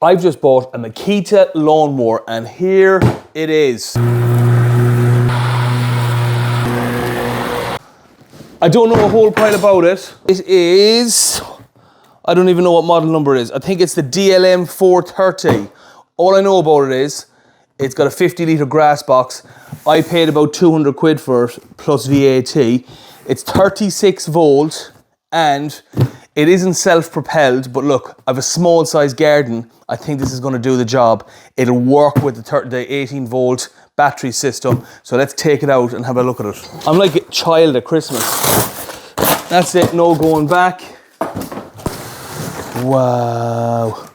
I've just bought a Makita lawnmower and here it is. I don't know a whole pile about it. It is, I don't even know what model number it is. I think it's the DLM 430. All I know about it is, it's got a 50-litre grass box. I paid about 200 quid for it, plus VAT. It's 36 volt, and it isn't self-propelled, but look, I have a small size garden. I think this is gonna do the job. It'll work with the 18 volt battery system. So let's take it out and have a look at it. I'm like a child at Christmas. That's it, no going back. Wow.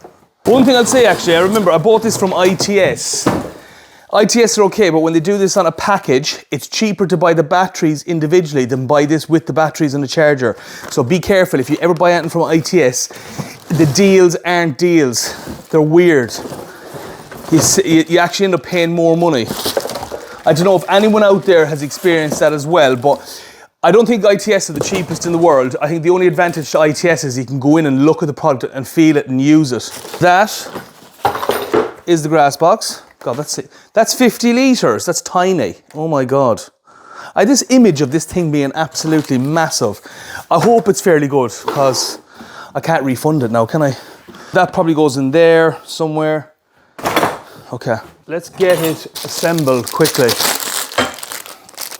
One thing I'll say actually, I remember I bought this from ITS. ITS are okay, but when they do this on a package, it's cheaper to buy the batteries individually than buy this with the batteries and the charger. So be careful, if you ever buy anything from ITS, the deals aren't deals. They're weird. You actually end up paying more money. I don't know if anyone out there has experienced that as well, but I don't think ITS are the cheapest in the world. I think the only advantage to ITS is you can go in and look at the product and feel it and use it. That is the grass box. God, that's 50 litres. That's tiny. Oh my God. I had this image of this thing being absolutely massive. I hope it's fairly good because I can't refund it now, can I? That probably goes in there somewhere. Okay, let's get it assembled quickly.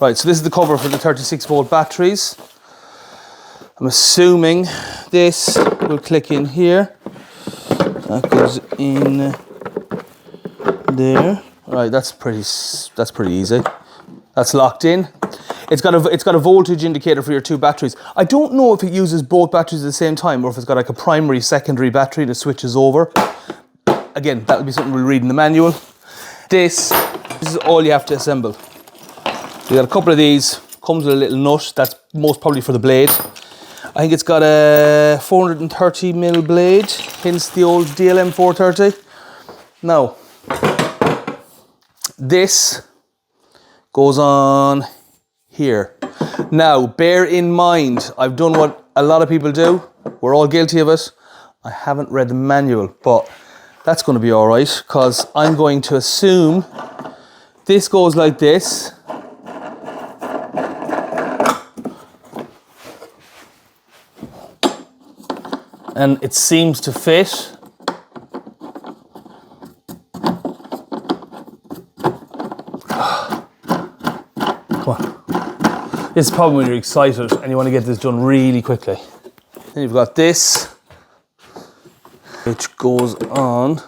Right, so this is the cover for the 36 volt batteries. I'm assuming this will click in here. That goes in there. Right, that's pretty easy. That's locked in. It's got a voltage indicator for your two batteries. I don't know if it uses both batteries at the same time or if it's got like a primary, secondary battery that switches over. Again, that'll be something we'll read in the manual. This is all you have to assemble. You got a couple of these, comes with a little nut, that's most probably for the blade. I think it's got a 430mm blade, hence the old DLM 430. Now, this goes on here. Now, bear in mind, I've done what a lot of people do. We're all guilty of it. I haven't read the manual, but that's going to be all right because I'm going to assume this goes like this. And it seems to fit. Come on. This is probably when you're excited and you want to get this done really quickly. Then you've got this, which goes on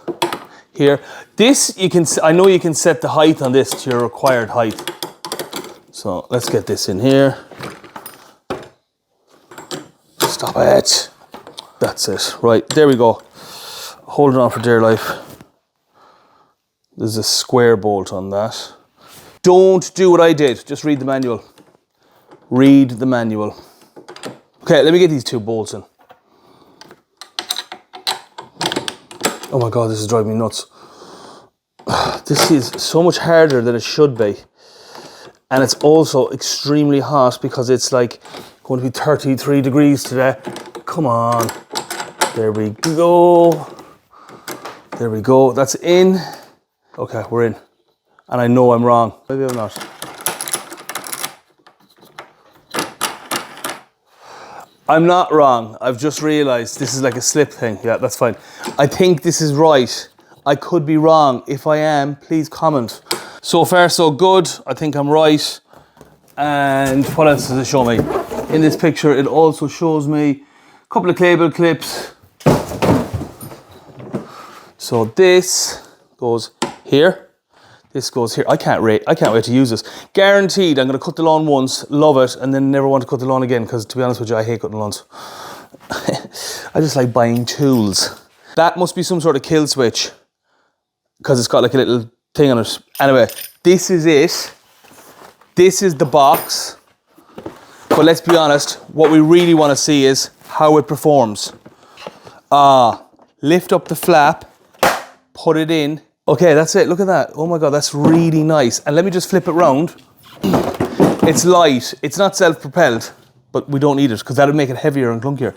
here. This, I know you can set the height on this to your required height. So let's get this in here. Stop it. That's it. Right, there we go. Hold it on for dear life. There's a square bolt on that. Don't do what I did. Just read the manual. Read the manual. Okay, let me get these two bolts in. Oh my God, this is driving me nuts. This is so much harder than it should be. And it's also extremely hot because it's like going to be 33 degrees today. Come on. There we go. There we go. That's in. Okay, we're in. And I know I'm wrong. Maybe I'm not. I'm not wrong. I've just realized this is like a slip thing. Yeah, that's fine. I think this is right. I could be wrong. If I am, please comment. So far, so good. I think I'm right. And what else does it show me? In this picture, it also shows me a couple of cable clips. So this goes here. This goes here. I can't wait to use this. Guaranteed, I'm going to cut the lawn once, love it, and then never want to cut the lawn again because, to be honest with you, I hate cutting lawns. I just like buying tools. That must be some sort of kill switch because it's got like a little thing on it. Anyway, this is it. This is the box. But let's be honest, what we really want to see is how it performs. Lift up the flap, put it in. Okay, that's it. Look at that. Oh my God, that's really nice. And let me just flip it round. It's light. It's not self-propelled, but we don't need it because that would make it heavier and clunkier.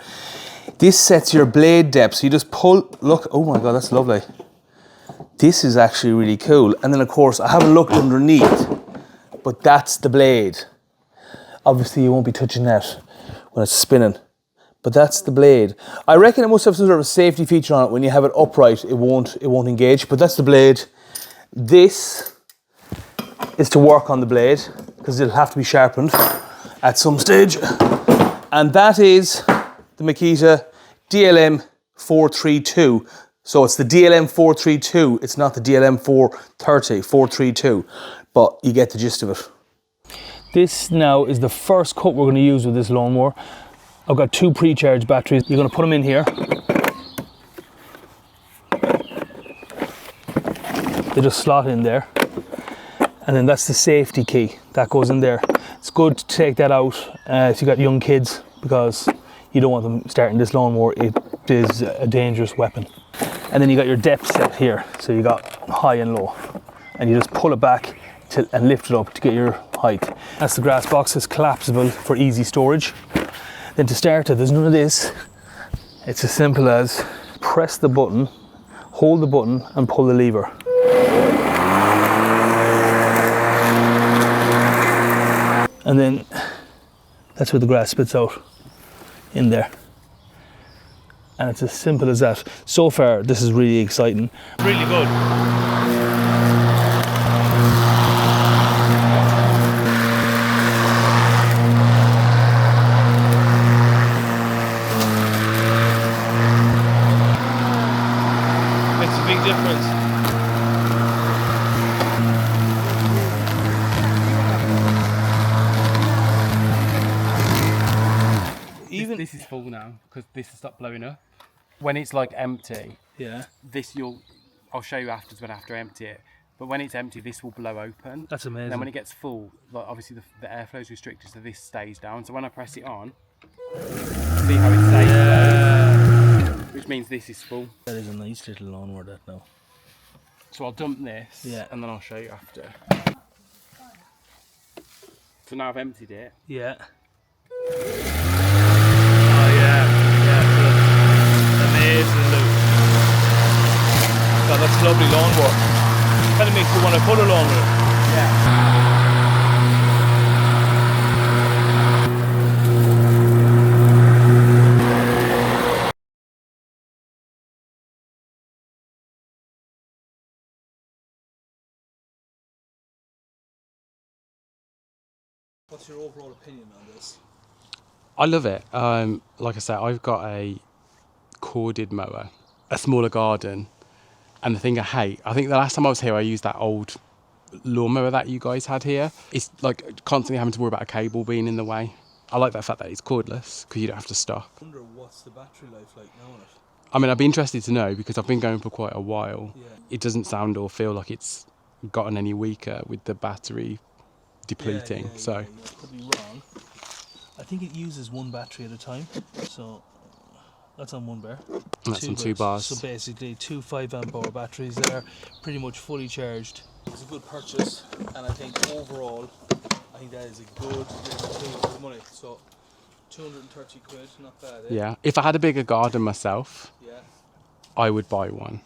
This sets your blade depth. So you just pull, look, oh my God, that's lovely. This is actually really cool. And then of course, I haven't looked underneath, but that's the blade. Obviously you won't be touching that when it's spinning, but that's the blade. I reckon it must have some sort of a safety feature on it. When you have it upright, it won't engage, but that's the blade. This is to work on the blade because it'll have to be sharpened at some stage. And that is the Makita DLM 432. So it's the DLM 432. It's not the DLM 432, but you get the gist of it. This now is the first cut we're going to use with this lawnmower. I've got 2 pre-charged batteries. You're going to put them in here. They just slot in there. And then that's the safety key. That goes in there. It's good to take that out if you've got young kids, because you don't want them starting this lawnmower. It is a dangerous weapon. And then you got your depth set here. So you got high and low. And you just pull it back and lift it up to get your height. That's the grass box. It's collapsible for easy storage. Then to start it, there's none of this. It's as simple as press the button, hold the button and pull the lever. And then that's where the grass spits out in there. And it's as simple as that. So far, this is really exciting. Really good. Makes a big difference. This is full now because this has stopped blowing up. When it's like empty, Yeah. I'll show you afterwards when I have to empty it. But when it's empty, this will blow open. That's amazing. And then when it gets full, like obviously the airflow is restricted, so this stays down. So when I press it on, see how it stays down, which means this is full. That is a nice little lawnmower, that now. So I'll dump this, and then I'll show you after. So now I've emptied it. Yeah. Oh yeah, amazing look. God, that's a lovely lawnmower. Kind of makes you want to pull a lawnmower. Yeah. What's your overall opinion on this? I love it. Like I said, I've got a corded mower, a smaller garden, and the thing I think the last time I was here, I used that old lawnmower that you guys had here. It's like constantly having to worry about a cable being in the way. I like that fact that it's cordless because you don't have to stop. I wonder what's the battery life like now on it? I mean, I'd be interested to know because I've been going for quite a while. Yeah. It doesn't sound or feel like it's gotten any weaker with the battery depleting. Yeah, could be wrong. I think it uses 1 battery at a time, so that's on 1 bar. And that's on 2 bars. So basically 2 5-amp-hour batteries that are pretty much fully charged. It's a good purchase, and I think overall, I think that is a good deal for the money. So 230 quid, not bad. Eh? Yeah, if I had a bigger garden myself, yeah, I would buy one.